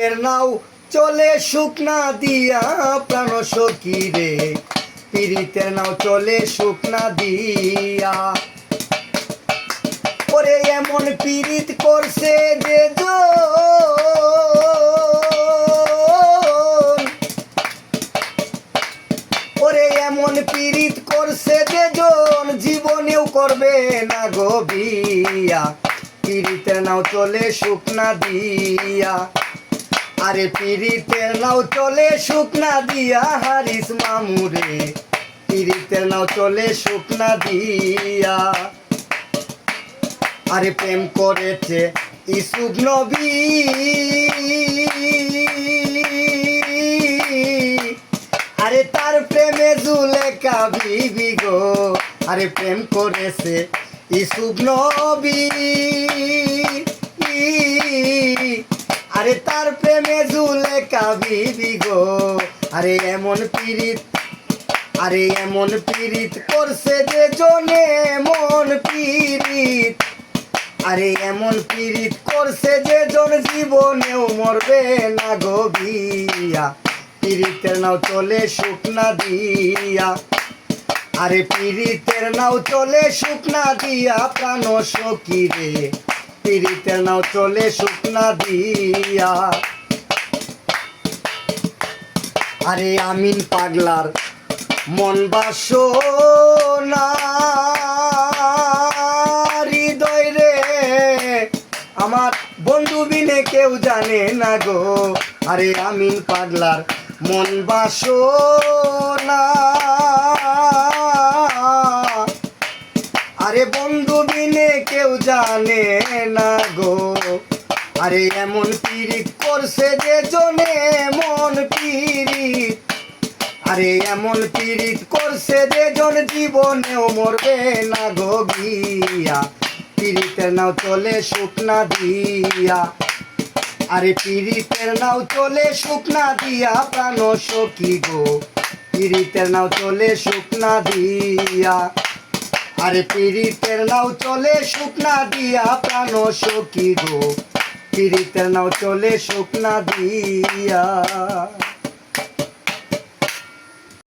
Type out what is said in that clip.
এর নাও চলে শুকনা দিয়া প্রাণ সখী রে, পীড়িতের নাও চলে শুকনা দিয়া। ওরে এমন পীড়িত করছে যে ওরে এমন পীড়িত করছে যে জীবনেও করবে না গো বিয়া, পীড়িতের নাও চলে শুকনা দিয়া। আরে পীড়িতের নাও চলে শুকনা দিয়া হারিস মামুরে, পীড়িতের নাও চলে শুকনা দিয়া। আরে প্রেম করেছে ইসুফ নবী, আরে তার প্রেমে জুলেখা বিবি গো। আরে প্রেম করেছে ইসুফ নবী, আরে তার প্রেমে জুলেখা বিবি গো। আরে এমন পীড়িত, আরে এমন পীড়িত করছে যে জনে মন পীড়িত, আরে এমন পীড়িত করছে যে জন জীবনেও মরবে না গো বিয়া, পীড়িতের নাও চলে শুকনা দিয়া। আরে পীড়িতের নাও চলে শুকনা দিয়া প্রাণ সখী রে, পীড়িতের নাও চলে শুকনা দিয়া। আরে আমিন পাগলার মন বাসনা হৃদয় রে, আমার বন্ধু বিনে কেউ জানে না গো। আরে আমিন পাগলার মন বাসনা, আরে বন্ধু বিনে কেউ জানে না গো। আরে এমন পীড়িত করছে যে জনে মন পীড়িত, আরে এমন পীড়িত করছে যে জন জীবনেও মরবে না গো বিয়া, পীড়িতের নাও চলে শুকনা দিয়া। আরে পীড়িতের নাও চলে শুকনা দিয়া প্রাণ সখী গো, পীড়িতের নাও চলে শুকনা দিয়া। আরে পীড়িতের নাও চলে শুকনা দিয়া প্রাণ সখী গো, পীড়িতের নাও চলে শুকনা দিয়া।